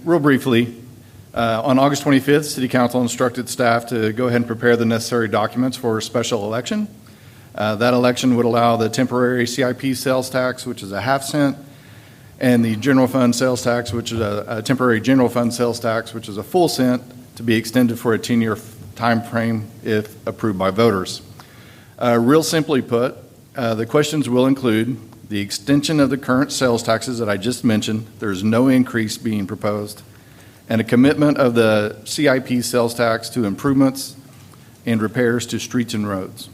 Real briefly, on August 25th, City Council instructed staff to go ahead and prepare the necessary documents for a special election. That election would allow the temporary CIP sales tax, which is a half cent, and the general fund sales tax, which is a temporary general fund sales tax, which is a full cent, to be extended for a 10-year time frame if approved by voters. Real simply put, the questions will include the extension of the current sales taxes that I just mentioned. There's no increase being proposed, and a commitment of the CIP sales tax to improvements and repairs to streets and roads.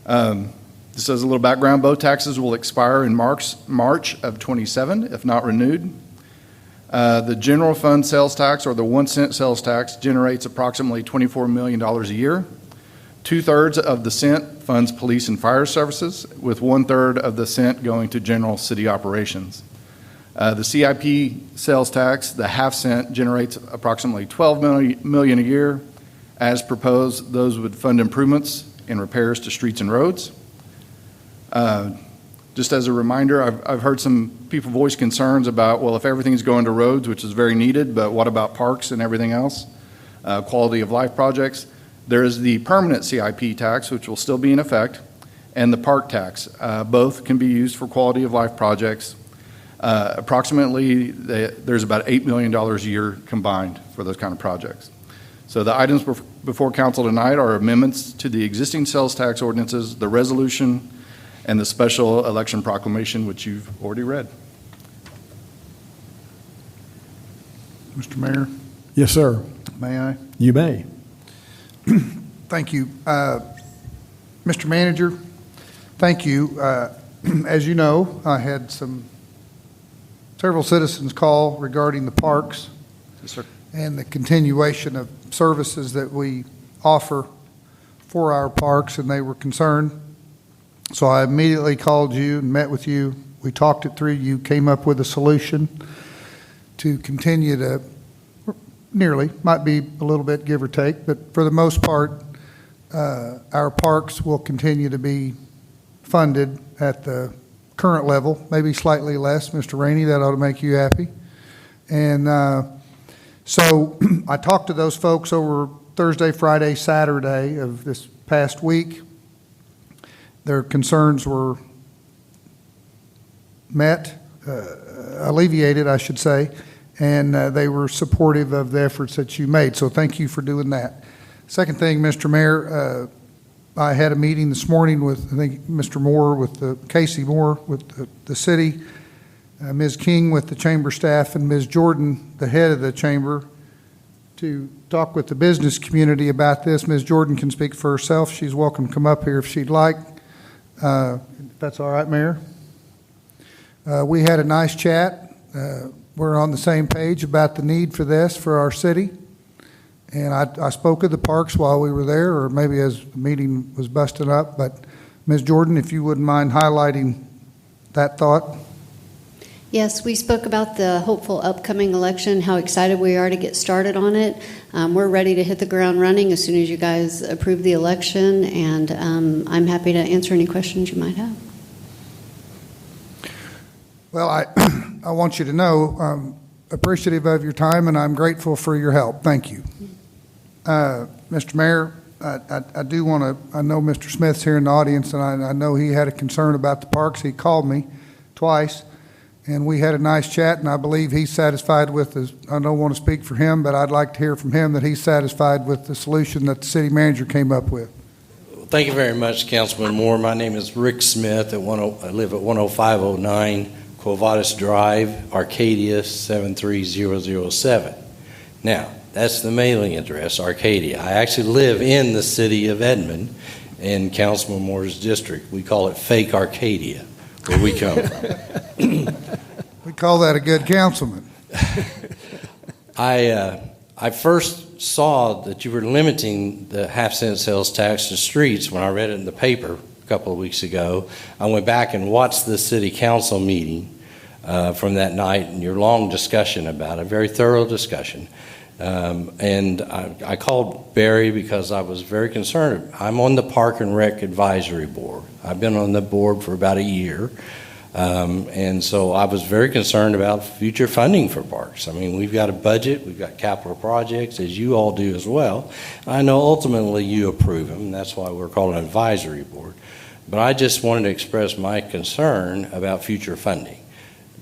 This is a little background. Both taxes will expire in March of 27 if not renewed. The general fund sales tax, or the 1 cent sales tax, generates approximately $24 million a year. 2/3 of the cent funds police and fire services, with 1/3 of the cent going to general city operations. The CIP sales tax, the half cent, generates approximately $12 million a year. As proposed, those would fund improvements and repairs to streets and roads. Just as a reminder, I've heard some people voice concerns about, well, if everything's going to roads, which is very needed, but what about parks and everything else? Quality of life projects. There is the permanent CIP tax, which will still be in effect, and the park tax. Both can be used for quality of life projects. Approximately, there's about $8 million a year combined for those kind of projects. So the items before council tonight are amendments to the existing sales tax ordinances, the resolution, and the special election proclamation, which you've already read. Mr. Mayor? Yes, sir. May I? You may. Thank you. Mr. Manager, thank you. As you know, I had several citizens call regarding the parks. Yes, sir. And the continuation of services that we offer for our parks, and they were concerned. So I immediately called you and met with you. We talked it through. You came up with a solution to continue to nearly, might be a little bit give or take, but for the most part, our parks will continue to be funded at the current level, maybe slightly less. Mr. Rainey, that ought to make you happy. And so I talked to those folks over Thursday, Friday, Saturday of this past week. Their concerns were met, alleviated, I should say, and they were supportive of the efforts that you made. So thank you for doing that. Second thing, Mr. Mayor, I had a meeting this morning with, I think, Mr. Moore, with Casey Moore with the city, Ms. King with the chamber staff, and Ms. Jordan, the head of the chamber, to talk with the business community about this. Ms. Jordan can speak for herself. She's welcome to come up here if she'd like. If that's all right, Mayor. We had a nice chat. We're on the same page about the need for this for our city. And I spoke of the parks while we were there, or maybe as the meeting was busting up. But Ms. Jordan, if you wouldn't mind highlighting that thought. Yes, we spoke about the hopeful upcoming election, how excited we are to get started on it. We're ready to hit the ground running as soon as you guys approve the election, and I'm happy to answer any questions you might have. Well, I want you to know I'm appreciative of your time, and I'm grateful for your help. Thank you. Mr. Mayor, I do want to, I know Mr. Smith's here in the audience, and I know he had a concern about the parks. He called me twice. And we had a nice chat, and I believe he's satisfied with the, I don't want to speak for him, but I'd like to hear from him that he's satisfied with the solution that the city manager came up with. Thank you very much, Councilman Moore. My name is Rick Smith. I live at 10509 Quovatus Drive, Arcadia 73007. Now, that's the mailing address, Arcadia. I actually live in the city of Edmond in Councilman Moore's district. We call it fake Arcadia, where we come from. We call that a good councilman. I first saw that you were limiting the half-cent sales tax to streets when I read it in the paper a couple of weeks ago. I went back and watched the city council meeting from that night and your long discussion about it, very thorough discussion. And I called Barry because I was very concerned. I'm on the Park and Rec Advisory Board. I've been on the board for about a year. And so I was very concerned about future funding for parks. I mean, we've got a budget, we've got capital projects, as you all do as well. I know ultimately you approve them, and that's why we're called an advisory board. But I just wanted to express my concern about future funding.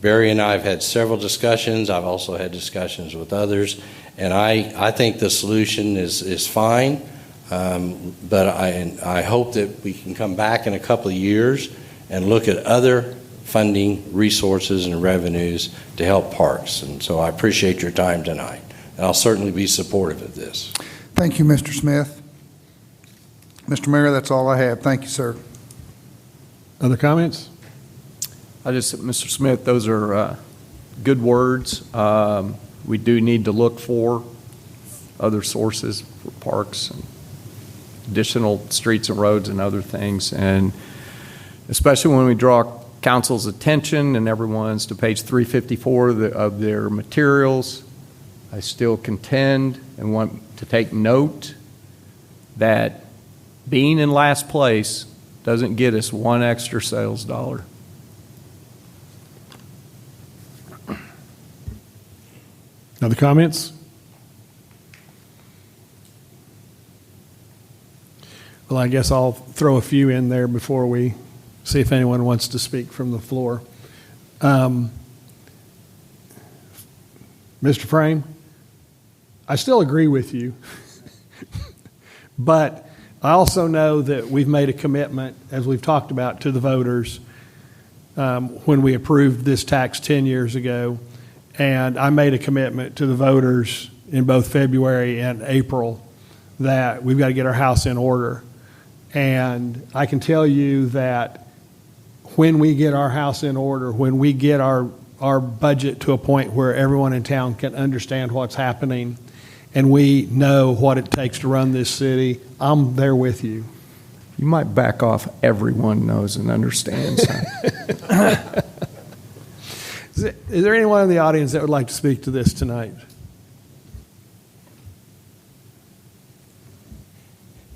Barry and I have had several discussions. I've also had discussions with others, and I think the solution is fine, but I hope that we can come back in a couple of years and look at other funding resources and revenues to help parks. And so I appreciate your time tonight, and I'll certainly be supportive of this. Thank you, Mr. Smith. Mr. Mayor, that's all I have. Thank you, sir. Other comments? Mr. Smith, those are good words. We do need to look for other sources for parks and additional streets and roads and other things. And especially when we draw council's attention and everyone's to page 354 of their materials, I still contend and want to take note that being in last place doesn't get us one extra sales dollar. Other comments? Well, I guess I'll throw a few in there before we see if anyone wants to speak from the floor. Mr. Frame, I still agree with you, but I also know that we've made a commitment, as we've talked about, to the voters when we approved this tax 10 years ago. And I made a commitment to the voters in both February and April that we've got to get our house in order. And I can tell you that when we get our house in order, when we get our budget to a point where everyone in town can understand what's happening and we know what it takes to run this city, I'm there with you. You might back off. Everyone knows and understands. Is there anyone in the audience that would like to speak to this tonight?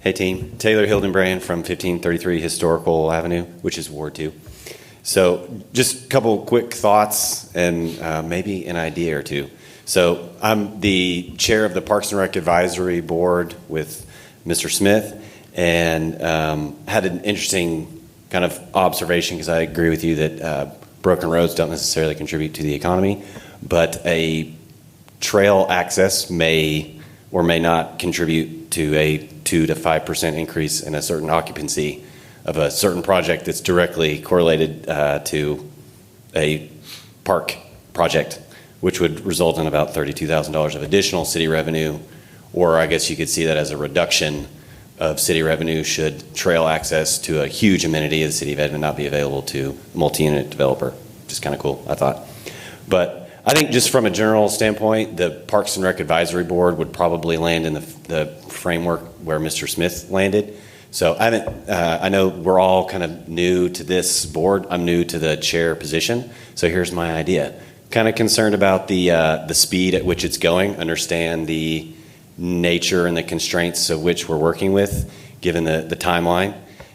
Hey team, Taylor Hildenbrand from 1533 Historical Avenue, which is Ward 2. So just a couple quick thoughts and maybe an idea or two. So I'm the chair of the Parks and Rec Advisory Board with Mr. Smith, and had an interesting kind of observation, because I agree with you that broken roads don't necessarily contribute to the economy, but a trail access may or may not contribute to a 2 to 5% increase in a certain occupancy of a certain project that's directly correlated to a park project, which would result in about $32,000 of additional city revenue, or I guess you could see that as a reduction of city revenue should trail access to a huge amenity of the City of Edmond not be available to a multi-unit developer. Just kind of cool, I thought. But I think just from a general standpoint, the Parks and Rec Advisory Board would probably land in the framework where Mr. Smith landed. So I know we're all kind of new to this board. I'm new to the chair position. So here's my idea. Kind of concerned about the speed at which it's going, understand the nature and the constraints of which we're working with, given the timeline.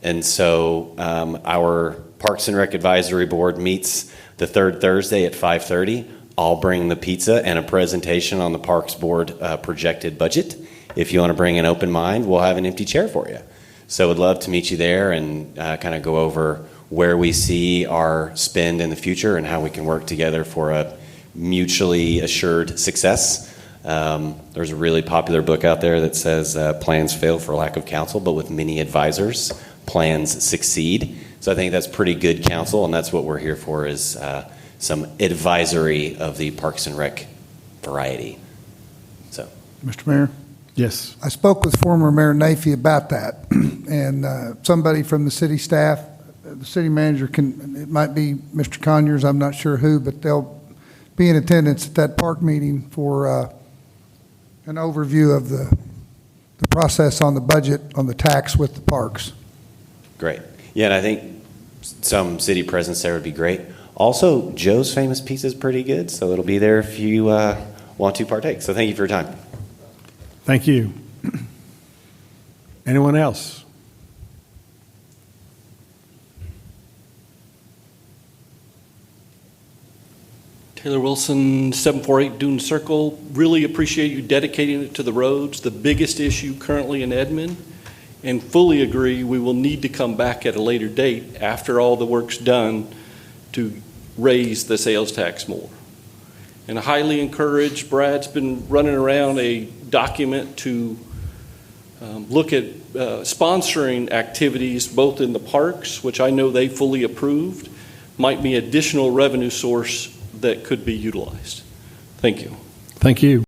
And so our Parks and Rec Advisory Board meets the third Thursday at 5:30. I'll bring the pizza and a presentation on the Parks Board projected budget. If you want to bring an open mind, we'll have an empty chair for you. So would love to meet you there and kind of go over where we see our spend in the future and how we can work together for a mutually assured success. There's a really popular book out there that says plans fail for lack of counsel, but with many advisors, plans succeed. So I think that's pretty good counsel, and that's what we're here for, is some advisory of the Parks and Rec variety. So, Mr. Mayor? Yes. I spoke with former Mayor Nafee about that, and somebody from the city staff, the city manager, it might be Mr. Conyers, I'm not sure who, but they'll be in attendance at that park meeting for an overview of the process on the budget, on the tax with the parks. great. Yeah, and I think some city presence there would be great. Also, Joe's Famous Pizza is pretty good, so it'll be there if you want to partake. So thank you for your time. Thank you. Anyone else? Taylor Wilson, 748 Dune Circle. Really appreciate you dedicating it to the roads, the biggest issue currently in Edmond, and fully agree we will need to come back at a later date after all the work's done to raise the sales tax more. And I highly encourage, Brad's been running around a document to look at sponsoring activities both in the parks, which I know they fully approved, might be additional revenue source that could be utilized. Thank you. Thank you.